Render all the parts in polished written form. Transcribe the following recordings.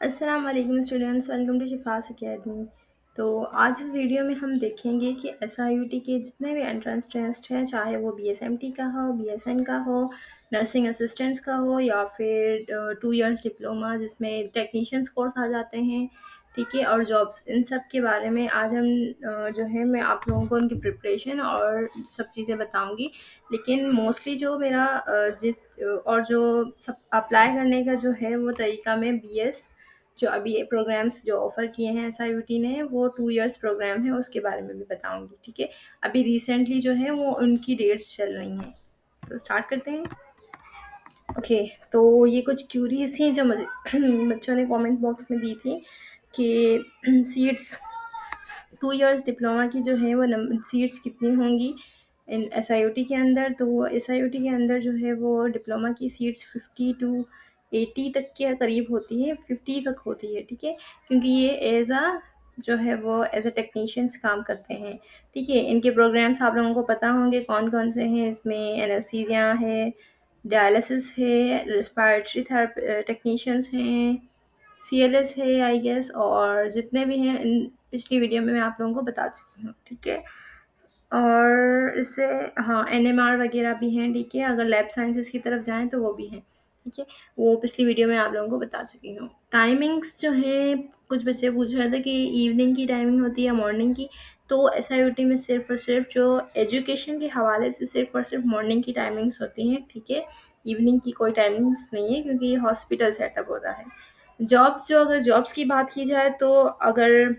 अस्सलाम वालेकुम students, welcome to शिफास academy. तो आज इस वीडियो में हम देखेंगे कि एसआईयूटी के जितने भी एंट्रेंस टेस्ट हैं, चाहे वो बीएसएमटी का हो, बीएसएन का हो, नर्सिंग असिस्टेंट्स का हो, या फिर 2 इयर्स डिप्लोमा जिसमें टेक्नीशियंस कोर्स आ जाते हैं, ठीक है, और जॉब्स, इन सब के बारे में आज हम जो है मैं आप लोगों को उनकी प्रिपरेशन और सब चीज़ें बताऊंगी। लेकिन मोस्टली जो मेरा और जो सब अप्लाई करने का जो है वो तरीका में बीएस, जो अभी ये प्रोग्राम्स जो ऑफ़र किए हैं एसआईयूटी ने, वो 2 इयर्स प्रोग्राम है, उसके बारे में भी बताऊंगी, ठीक है। अभी रिसेंटली जो है वो उनकी डेट्स चल रही हैं, तो स्टार्ट करते हैं। ओके, तो ये कुछ क्यूरीज थी जो मुझे बच्चों ने कमेंट बॉक्स में दी थी कि सीट्स 2 इयर्स डिप्लोमा की जो है वो सीट्स कितनी होंगी इन एसआईयूटी के अंदर। तो एसआईयूटी के अंदर जो है वो डिप्लोमा की सीट्स 50 to 80 तक के करीब होती है, 50 तक होती है, ठीक है, क्योंकि ये एज अ जो है वो एज अ टेक्नीशियंस काम करते हैं, ठीक है। इनके प्रोग्राम्स आप लोगों को पता होंगे कौन कौन से हैं। इसमें एनेस्थीसिया है, डायलिसिस है, रेस्पिरेटरी थेरेपी टेक्नीशियंस हैं, सीएलएस है आई गेस, और जितने भी हैं इन पिछली वीडियो में मैं आप लोगों को बता चुकी हूँ, ठीक है। और इससे हाँ एनएमआर वगैरह भी हैं, ठीक है। अगर लैब साइंसेस की तरफ जाएँ तो वो भी हैं, ठीक है। वो पिछली वीडियो में आप लोगों को बता चुकी हूँ। टाइमिंग्स जो है, कुछ बच्चे पूछ रहे थे कि इवनिंग की टाइमिंग होती है या मॉर्निंग की। तो एसआईयूटी में सिर्फ और सिर्फ जो एजुकेशन के हवाले से सिर्फ और सिर्फ मॉर्निंग की टाइमिंग्स होती हैं, ठीक है। इवनिंग की कोई टाइमिंग्स नहीं है, क्योंकि ये हॉस्पिटल सेटअप होता है। अगर जॉब्स की बात की जाए तो अगर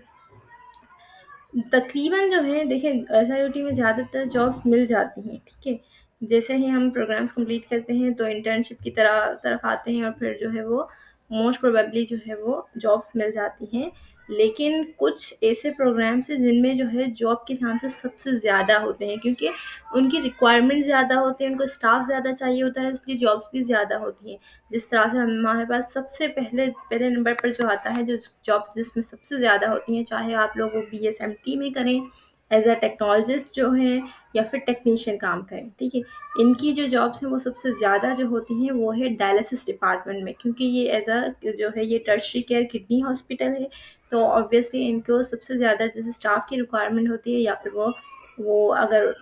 तकरीबन जो है देखिए एसआईयूटी में ज़्यादातर जॉब्स मिल जाती हैं, ठीक है। जैसे ही हम प्रोग्राम्स कंप्लीट करते हैं तो इंटर्नशिप की तरफ आते हैं, और फिर जो है वो मोस्ट प्रोबेबली जो है वो जॉब्स मिल जाती हैं। लेकिन कुछ ऐसे प्रोग्राम्स हैं जिनमें जो है जॉब के चांसेस सबसे ज़्यादा होते हैं, क्योंकि उनकी रिक्वायरमेंट ज़्यादा होती है, उनको स्टाफ ज़्यादा चाहिए होता है, इसलिए जॉब्स भी ज़्यादा होती हैं। जिस तरह से हमारे पास सबसे पहले पहले नंबर पर जो आता है, जो जॉब्स जिसमें सबसे ज़्यादा होती हैं, चाहे आप लोग वो बीएसएमटी में करें एज अ टेक्नोलॉजिस्ट जो हैं, या फिर टेक्नीशियन काम करें, ठीक है। इनकी जो जॉब्स हैं वो सबसे ज़्यादा जो होती हैं वो है डायलिसिस डिपार्टमेंट में, क्योंकि ये एज अ जो है ये टर्शरी केयर किडनी हॉस्पिटल है। तो ऑब्वियसली इनको सबसे ज़्यादा जैसे स्टाफ की रिक्वायरमेंट होती है, या फिर वो अगर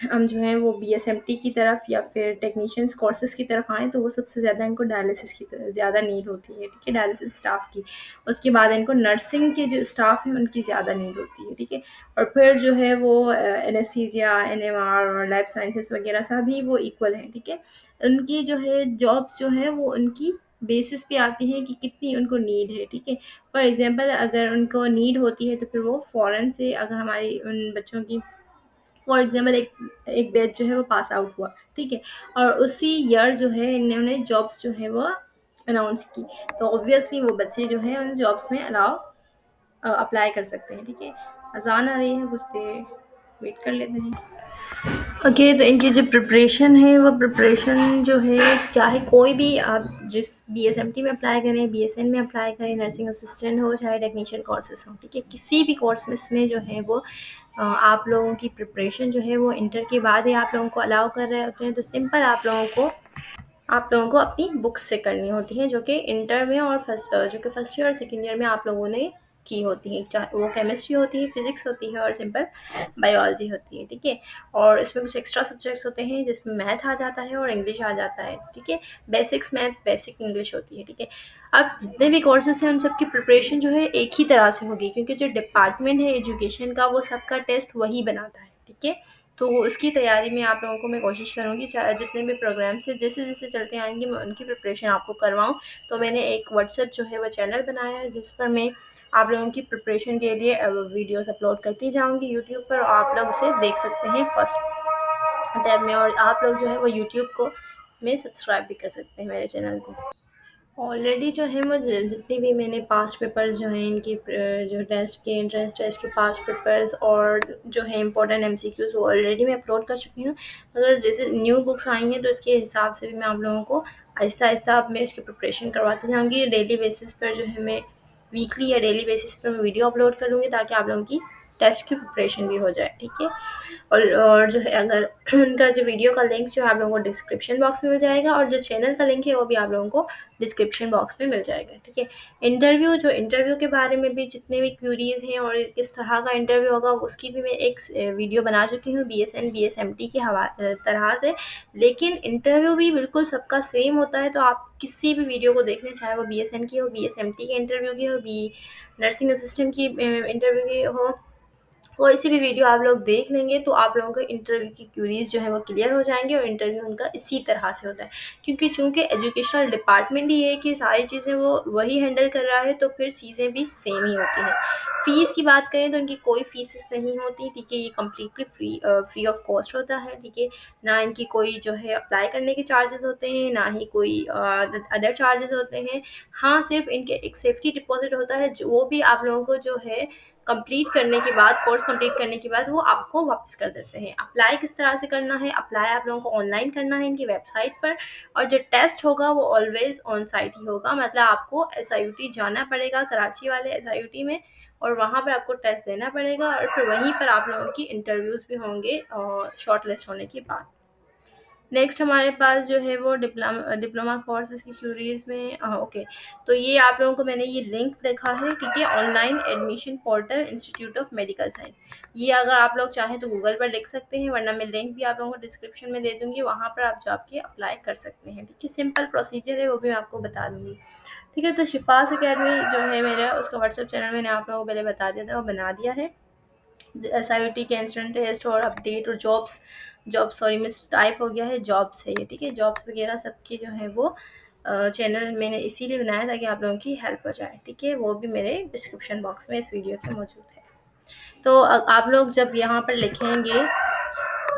हम जो है वो बीएसएमटी की तरफ या फिर टेक्नीशियंस कोर्सेज़ की तरफ आएँ, तो वो सबसे ज़्यादा इनको डायलिसिस की ज़्यादा नीड होती है, ठीक है, डायलिसिस स्टाफ की। उसके बाद इनको नर्सिंग के जो स्टाफ हैं उनकी ज़्यादा नीड होती है, ठीक है। और फिर जो है वो एनेस्थीसिया, एनएमआर और लैब साइंसेस वगैरह सभी वो इक्वल हैं, ठीक है। उनकी जो है जॉब्स जो है वो उनकी बेसिस पे आती हैं कि कितनी उनको नीड है, ठीक है। फॉर एग्ज़ाम्पल अगर उनको नीड होती है तो फिर वो फ़ौरन से, अगर हमारी उन बच्चों की फॉर एग्ज़ाम्पल एक एक बैच जो है वो पास आउट हुआ, ठीक है, और उसी ईयर जो है इन्होंने जॉब्स जो है वो अनाउंस की, तो ऑब्वियसली वो बच्चे जो हैं उन जॉब्स में अप्लाई कर सकते हैं, ठीक है। अज़ान आ रही है, कुछ देर वेट कर लेते हैं। ओके, तो इनकी जो प्रिपरेशन है वो प्रिपरेशन जो है, चाहे कोई भी आप जिस बीएसएमटी में अप्लाई करें, बीएसएन में अप्लाई करें, नर्सिंग असिस्टेंट हो, चाहे टेक्नीशियन कोर्सेस हो, ठीक है, किसी भी कोर्स में इसमें जो है वो आप लोगों की प्रिपरेशन जो है वो इंटर के बाद ही आप लोगों को अलाउ कर रहे होते हैं। तो सिंपल आप लोगों को अपनी बुक्स से करनी होती है, जो कि इंटर में और जो कि फर्स्ट ईयर और सेकेंड ईयर में आप लोगों ने की होती हैं, चाहे वो केमिस्ट्री होती है, फिजिक्स होती है और सिंपल बायोलॉजी होती है, ठीक है। और इसमें कुछ एक्स्ट्रा सब्जेक्ट्स होते हैं जिसमें मैथ आ जाता है और इंग्लिश आ जाता है, ठीक है। बेसिक्स मैथ, बेसिक इंग्लिश होती है, ठीक है। अब जितने भी कोर्सेज हैं उन सब की प्रिपरेशन जो है एक ही तरह से होगी, क्योंकि जो डिपार्टमेंट है एजुकेशन का वो सबका टेस्ट वही बनाता है, ठीक है। तो उसकी तैयारी में आप लोगों को मैं कोशिश करूँगी जितने भी प्रोग्राम्स हैं जैसे जैसे चलते आएंगे मैं उनकी प्रिपरेशन आपको करवाऊँ। तो मैंने एक व्हाट्सएप जो है वो चैनल बनाया है, जिस पर मैं आप लोगों की प्रिपरेशन के लिए वीडियोस अपलोड करती जाऊँगी यूट्यूब पर, और आप लोग उसे देख सकते हैं फर्स्ट टैब में, और आप लोग जो है वो यूट्यूब को में सब्सक्राइब भी कर सकते हैं मेरे चैनल को। ऑलरेडी जो है वो जितनी भी मैंने पास्ट पेपर्स जो हैं इनकी जो टेस्ट के एंट्रेंस टेस्ट के पास्ट पेपर्स और जो है इम्पोर्टेंट एमसीक्यूज़ वो ऑलरेडी मैं अपलोड कर चुकी हूँ। अगर जैसे न्यू बुक्स आई हैं तो इसके हिसाब से भी मैं आप लोगों को आहिस्ता आहिस्ता अब मैं इसकी प्रिपरेशन करवाती जाऊँगी। डेली बेसिस पर जो है मैं वीकली या डेली बेसिस पर मैं वीडियो अपलोड कर लूँगी, ताकि आप लोगों की टेस्ट की प्रिपरेशन भी हो जाए, ठीक है। और जो है अगर उनका जो वीडियो का लिंक जो है आप लोगों को डिस्क्रिप्शन बॉक्स में मिल जाएगा, और जो चैनल का लिंक है वो भी आप लोगों को डिस्क्रिप्शन बॉक्स में मिल जाएगा, ठीक है। इंटरव्यू के बारे में भी जितने भी क्यूरीज हैं और किस तरह का इंटरव्यू होगा उसकी भी मैं एक वीडियो बना चुकी हूँ BSN BSMT के तरह से। लेकिन इंटरव्यू भी बिल्कुल सबका सेम होता है, तो आप किसी भी वीडियो को देख लें, चाहे वो BSN की हो, BSMT के इंटरव्यू की हो, बी नर्सिंग असिस्टेंट की इंटरव्यू की हो, कोई सी भी वीडियो आप लोग देख लेंगे तो आप लोगों को इंटरव्यू की क्यूरीज जो है वो क्लियर हो जाएंगे। और इंटरव्यू उनका इसी तरह से होता है, क्योंकि चूंकि एजुकेशनल डिपार्टमेंट ही है कि सारी चीज़ें वो वही हैंडल कर रहा है, तो फिर चीज़ें भी सेम ही होती हैं। फ़ीस की बात करें तो इनकी कोई फीसेस नहीं होती, ठीक है। ये कम्प्लीटली फ्री ऑफ कॉस्ट होता है, ठीक है। ना इनकी कोई जो है अप्लाई करने के चार्जेस होते हैं, ना ही कोई अदर चार्जेस होते हैं। हाँ, सिर्फ इनके एक सेफ्टी डिपॉजिट होता है, जो वो भी आप लोगों को जो है कोर्स कंप्लीट करने के बाद वो आपको वापस कर देते हैं। अप्लाई किस तरह से करना है? अप्लाई आप लोगों को ऑनलाइन करना है इनकी वेबसाइट पर, और जो टेस्ट होगा वो ऑलवेज ऑन साइट ही होगा। मतलब आपको SIUT जाना पड़ेगा, कराची वाले SIUT में, और वहाँ पर आपको टेस्ट देना पड़ेगा, और फिर वहीं पर आप लोगों की इंटरव्यूज़ भी होंगे शॉर्ट लिस्ट होने के बाद। नेक्स्ट हमारे पास जो है वो डिप्लोमा कोर्सेज़ की क्यूरीज़ में ओके, तो ये आप लोगों को मैंने ये लिंक लिखा है, ठीक है। Online admission portal institute of medical science. ये अगर आप लोग चाहें तो गूगल पर लिख सकते हैं, वरना मैं लिंक भी आप लोगों को डिस्क्रिप्शन में दे दूँगी, वहाँ पर आप जाके अप्लाई कर सकते हैं, ठीक है। सिंपल प्रोसीजर है, वो भी मैं आपको बता दूँगी, ठीक है। तो शिफास अकेडमी जो है मेरा, उसका व्हाट्सएप चैनल मैंने आप लोगों को पहले बता दिया था, वो बना दिया है। SIUT के इंस्टेंट टेस्ट और अपडेट और जॉब्स सॉरी मिस टाइप हो गया है, जॉब्स है ये, ठीक है। जॉब्स वगैरह सबके जो है वो चैनल मैंने इसीलिए बनाया ताकि आप लोगों की हेल्प हो जाए, ठीक है। वो भी मेरे डिस्क्रिप्शन बॉक्स में इस वीडियो के मौजूद है। तो आप लोग जब यहाँ पर लिखेंगे,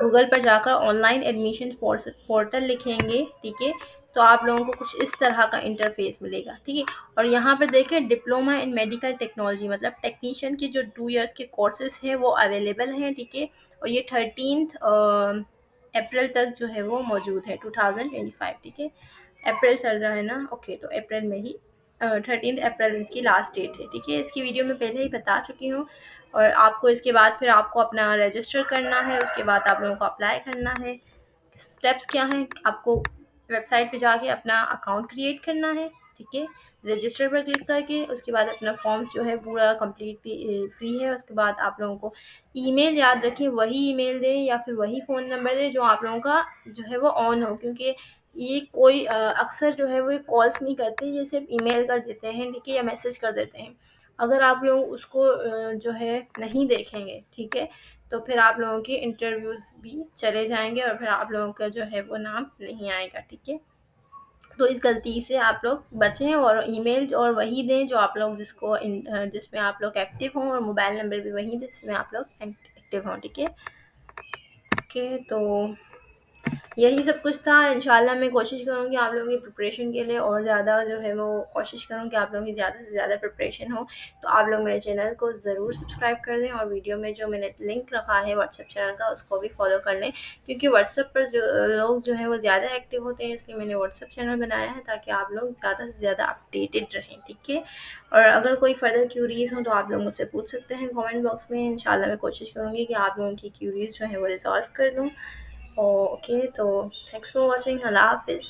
गूगल पर जाकर ऑनलाइन एडमिशन पोर्टल लिखेंगे, ठीक है, तो आप लोगों को कुछ इस तरह का इंटरफेस मिलेगा, ठीक है। और यहाँ पर देखिए डिप्लोमा इन मेडिकल टेक्नोलॉजी, मतलब टेक्नीशियन के जो 2 इयर्स के कोर्सेज हैं वो अवेलेबल हैं, ठीक है। और ये 13 अप्रैल तक जो है वो मौजूद है, 2025, ठीक है। अप्रैल चल रहा है ना, ओके, तो अप्रैल में ही 13 अप्रैल इसकी लास्ट डेट है, ठीक है। इसकी वीडियो मैं पहले ही बता चुकी हूँ। और आपको इसके बाद फिर आपको अपना रजिस्टर करना है, उसके बाद आप लोगों को अप्लाई करना है। स्टेप्स क्या हैं? आपको वेबसाइट पे जाके अपना अकाउंट क्रिएट करना है, ठीक है। रजिस्टर पर क्लिक करके उसके बाद अपना फॉर्म जो है पूरा कम्प्लीटली फ्री है। उसके बाद आप लोगों को ईमेल, याद रखें वही ईमेल दें या फिर वही फ़ोन नंबर दें जो आप लोगों का जो है वो ऑन हो, क्योंकि ये कोई अक्सर जो है वो कॉल्स नहीं करते, ये सिर्फ ईमेल कर देते हैं, ठीक है, या मैसेज कर देते हैं। अगर आप लोग उसको जो है नहीं देखेंगे, ठीक है, तो फिर आप लोगों के इंटरव्यूज़ भी चले जाएंगे और फिर आप लोगों का जो है वो नाम नहीं आएगा, ठीक है। तो इस गलती से आप लोग बचें और ईमेल और वही दें जो आप लोग जिसमें आप लोग एक्टिव हों, और मोबाइल नंबर भी वही दें जिसमें आप लोग एक्टिव हों, ठीक है। ओके, तो यही सब कुछ था। इंशाल्लाह मैं कोशिश करूँगी आप लोगों की प्रिपरेशन के लिए, और ज़्यादा जो है वो कोशिश करूँ कि आप लोगों की ज़्यादा से ज़्यादा प्रिपरेशन हो। तो आप लोग मेरे चैनल को ज़रूर सब्सक्राइब कर दें, और वीडियो में जो मैंने लिंक रखा है व्हाट्सएप चैनल का उसको भी फॉलो कर लें, क्योंकि व्हाट्सएप पर जो लोग जो है वो ज़्यादा एक्टिव होते हैं, इसलिए मैंने व्हाट्सएप चैनल बनाया है ताकि आप लोग ज़्यादा से ज़्यादा अपडेटेड रहें, ठीक है। और अगर कोई फर्दर क्यूरीज़ हो तो आप लोग मुझसे पूछ सकते हैं कमेंट बॉक्स में। इंशाल्लाह मैं कोशिश करूँगी कि आप लोगों की क्यूरीज़ जो हैं वो रिज़ॉल्व कर दूँ। ओके, तो थैंक्स फॉर वॉचिंग। अल्लाह हाफ़िज़।